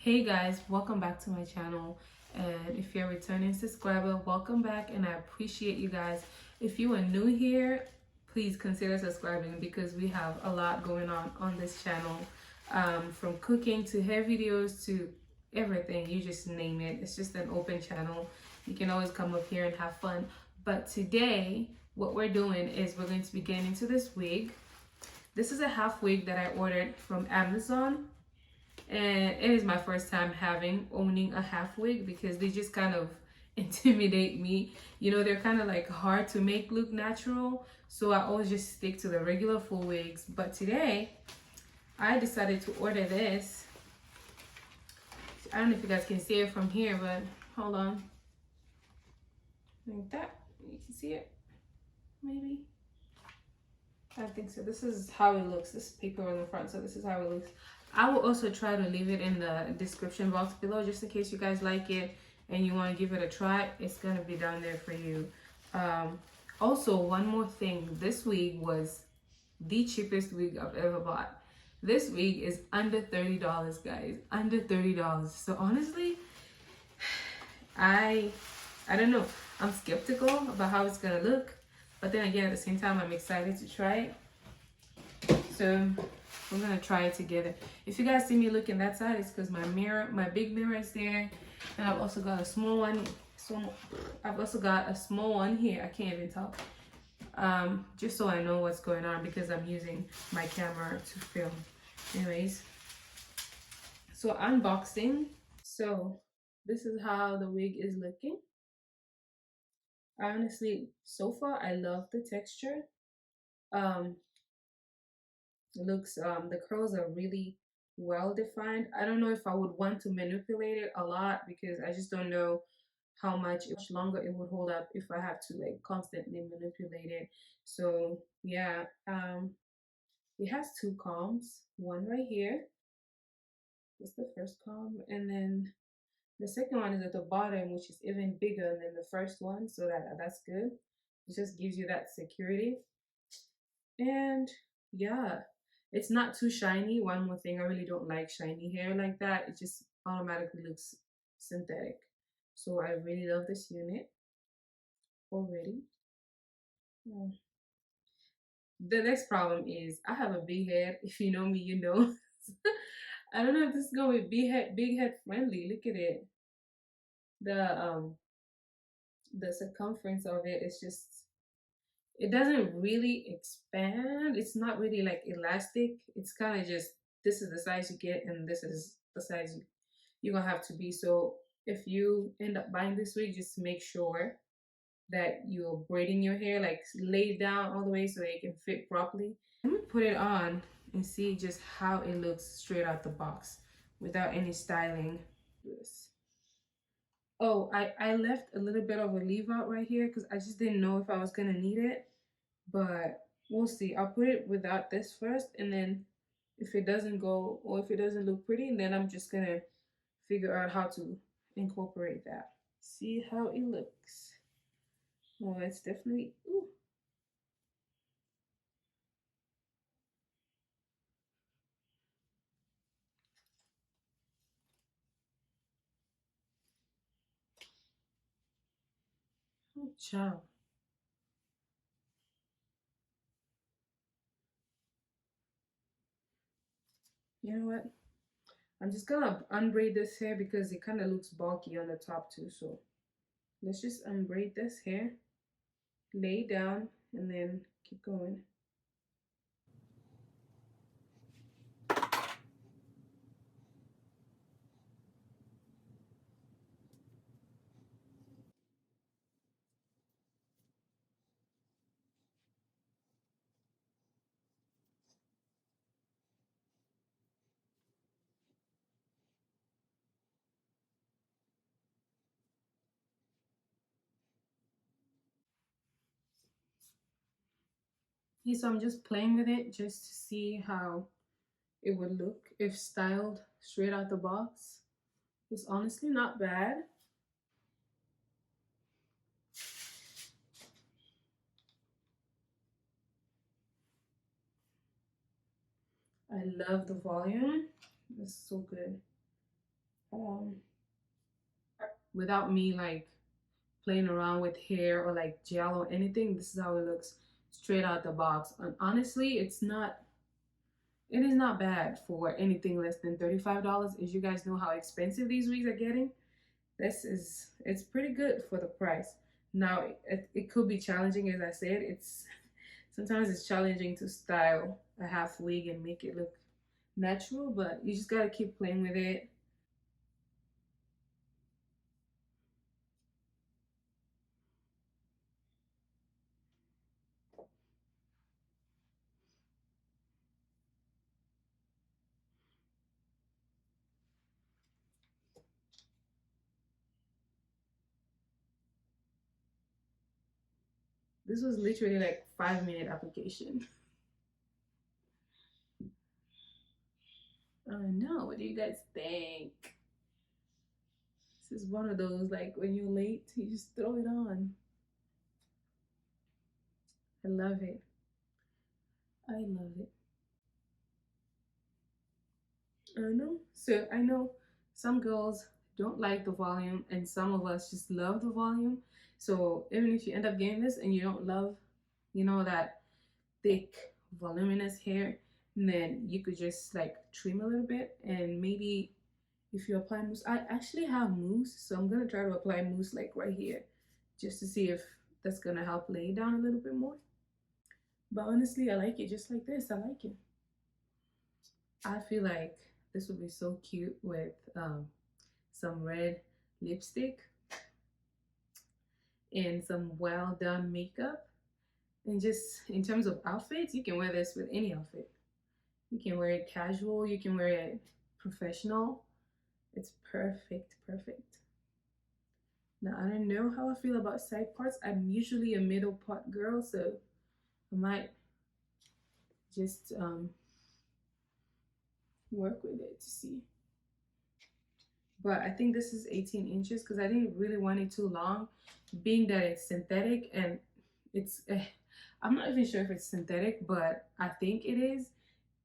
Hey guys, welcome back to my channel. And if you're a returning subscriber, welcome back, and I appreciate you guys. If you are new here, please consider subscribing because we have a lot going on this channel, from cooking to hair videos to everything. You just name it. It's just an open channel. You can always come up here and have fun. But today, what we're doing is we're going to be getting into this wig. This is a half wig that I ordered from Amazon, and it is my first time owning a half wig because they just kind of intimidate me. You know, they're kind of like hard to make look natural, so I always just stick to the regular full wigs. But today I decided to order this. I don't know if you guys can see it from here, but hold on, like that. You can see it, maybe. I think so. This is how it looks. This paper on the front, so this is how it looks. I will also try to leave it in the description box below just in case you guys like it and you want to give it a try. It's gonna be down there for you. Also, one more thing. This wig was the cheapest wig I've ever bought. This wig is under $30, guys. Under $30. So honestly, I don't know. I'm skeptical about how it's gonna look, but then again, at the same time, I'm excited to try it. So we're gonna try it together. If you guys see me looking that side, it's because my big mirror is there, and I've also got a small one. I've also got a small one here. I can't even talk. Just so I know what's going on because I'm using my camera to film. Anyways, so unboxing. So this is how the wig is looking. Honestly, so far I love the texture. Um, it looks the curls are really well defined. I don't know if I would want to manipulate it a lot because I just don't know how much longer it would hold up if I have to like constantly manipulate it. So yeah, it has two combs, one right here. That's the first comb, and then the second one is at the bottom, which is even bigger than the first one, so that's good. It just gives you that security. And yeah, it's not too shiny. One more thing, I really don't like shiny hair like that. It just automatically looks synthetic. So I really love this unit already. Yeah. The next problem is I have a big head. If you know me, you know. I don't know if this is going to be big head friendly. Look at it. The circumference of it is just, it doesn't really expand. It's not really like elastic. It's kind of just, this is the size you get and this is the size you're gonna have to be. So if you end up buying this wig, just make sure that you're braiding your hair like laid down all the way so it can fit properly. Let me put it on and see just how it looks straight out the box without any styling. This. Oh, I left a little bit of a leave out right here because I just didn't know if I was gonna need it, but we'll see. I'll put it without this first, and then if it doesn't go or if it doesn't look pretty, then I'm just gonna figure out how to incorporate that. See how it looks. Oh, it's definitely, ooh. Oh, child. You know what? I'm just gonna unbraid this hair because it kind of looks bulky on the top too. So let's just unbraid this hair, lay down, and then keep going. Yeah, so I'm just playing with it just to see how it would look if styled straight out the box. It's honestly not bad. I love the volume. It's so good. um, without me like playing around with hair or like gel or anything. This is how it looks straight out the box. And honestly, it is not bad for anything less than $35. As you guys know how expensive these wigs are getting, it's pretty good for the price. Now it could be challenging, as I said. It's sometimes it's challenging to style a half wig and make it look natural, but you just gotta keep playing with it. This was literally like 5 minute application. I know. What do you guys think? This is one of those like when you're late, you just throw it on. I love it. I love it. I know. So I know some girls don't like the volume, and some of us just love the volume. So even if you end up getting this and you don't love, that thick, voluminous hair, then you could just like trim a little bit, and maybe if you apply mousse, I actually have mousse, so I'm gonna try to apply mousse like right here, just to see if that's gonna help lay it down a little bit more. But honestly, I like it just like this. I like it. I feel like this would be so cute with some red lipstick and some well done makeup. And just in terms of outfits, you can wear this with any outfit. You can wear it casual, you can wear it professional. It's perfect, perfect. Now, I don't know how I feel about side parts. I'm usually a middle part girl, so I might just work with it to see. But I think this is 18 inches because I didn't really want it too long, being that it's synthetic and it's, I'm not even sure if it's synthetic, but I think it is.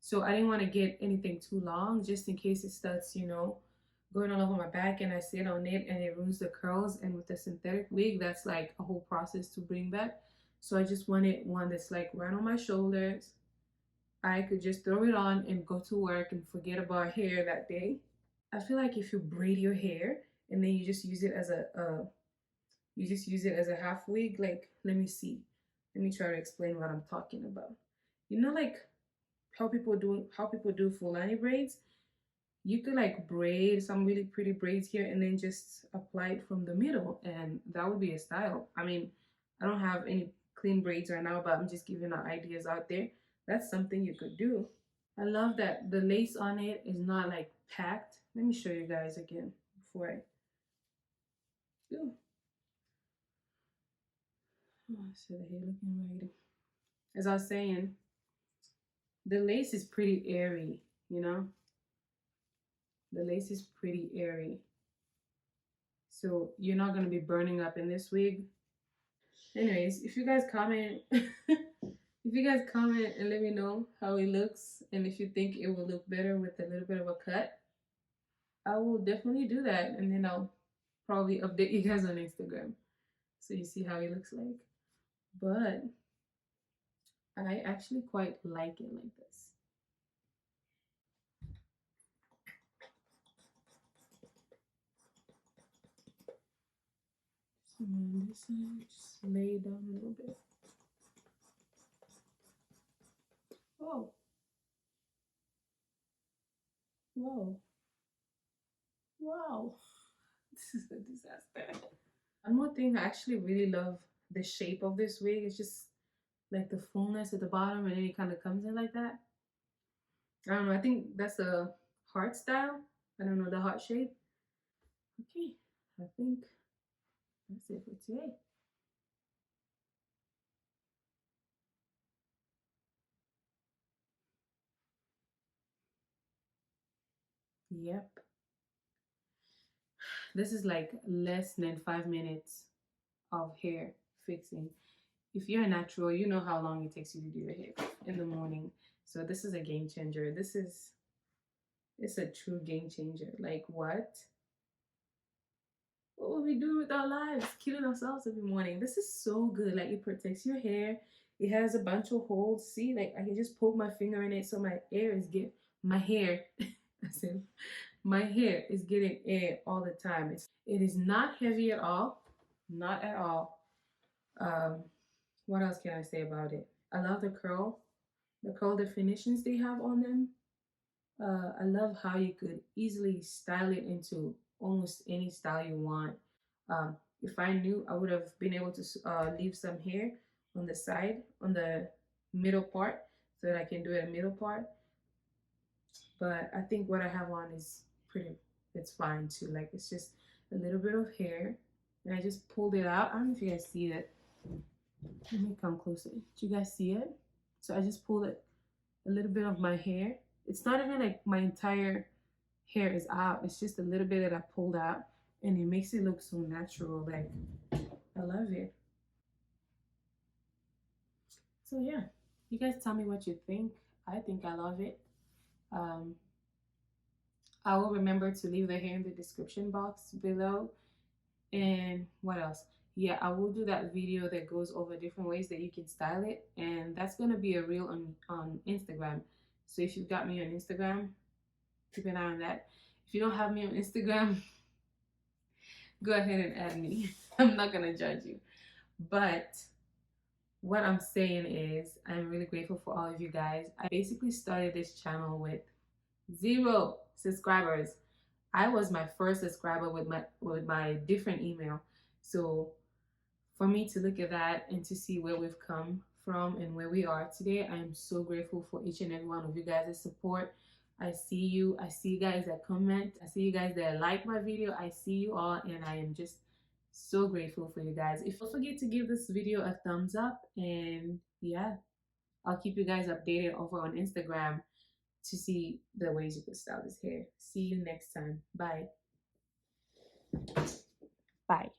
So I didn't want to get anything too long just in case it starts, going all over my back and I sit on it and it ruins the curls. And with the synthetic wig, that's like a whole process to bring back. So I just wanted one that's like right on my shoulders. I could just throw it on and go to work and forget about hair that day. I feel like if you braid your hair and then you just use it as a half wig, like let me see. Let me try to explain what I'm talking about. Like how people do Fulani braids, you could like braid some really pretty braids here and then just apply it from the middle, and that would be a style. I mean, I don't have any clean braids right now, but I'm just giving out ideas out there. That's something you could do. I love that the lace on it is not like packed. Let me show you guys again before I do. Oh, so the hair looking right. As I was saying, the lace is pretty airy, you know? The lace is pretty airy. So you're not gonna be burning up in this wig. Anyways, if you guys comment, if you guys comment and let me know how it looks and if you think it will look better with a little bit of a cut, I will definitely do that, and then I'll probably update you guys on Instagram so you see how it looks like. But I actually quite like it like this. So on this side, just lay it down a little bit. Whoa. Whoa. Wow. This is a disaster. One more thing, I actually really love the shape of this wig. It's just like the fullness at the bottom and then it kind of comes in like that. I don't know. I think that's a heart style. I don't know the heart shape. Okay. I think that's it for today. Yep. This is like less than 5 minutes of hair fixing. If you're a natural, you know how long it takes you to do your hair in the morning. So this is a game changer. This is It's a true game changer. Like what? What would we do with our lives? Killing ourselves every morning. This is so good. Like it protects your hair. It has a bunch of holes. See, like I can just poke my finger in it so my air is get my hair. I said my hair is getting air all the time. It is not heavy at all. Not at all. Um, what else can I say about it? I love the curl definitions they have on them. I love how you could easily style it into almost any style you want. If I knew, I would have been able to leave some hair on the side, on the middle part, so that I can do a middle part. But I think what I have on is pretty, it's fine too. Like it's just a little bit of hair. And I just pulled it out. I don't know if you guys see it. Let me come closer. Do you guys see it? So I just pulled it, a little bit of my hair. It's not even like my entire hair is out. It's just a little bit that I pulled out, and it makes it look so natural. Like I love it. So yeah, you guys tell me what you think. I think I love it. Um, I will remember to leave the hair in the description box below. And what else? Yeah, I will do that video that goes over different ways that you can style it, and that's gonna be a reel on Instagram. So if you've got me on Instagram, keep an eye on that. If you don't have me on Instagram, go ahead and add me. I'm not gonna judge you. But what I'm saying is I'm really grateful for all of you guys. I basically started this channel with 0 subscribers. I was my first subscriber with my different email. So for me to look at that and to see where we've come from and where we are today, I am so grateful for each and every one of you guys' support. I see you. I see you guys that comment. I see you guys that like my video. I see you all, and I am just so grateful for you guys. If don't forget to give this video a thumbs up, and yeah, I'll keep you guys updated over on Instagram to see the ways you could style this hair. See you next time. Bye. Bye.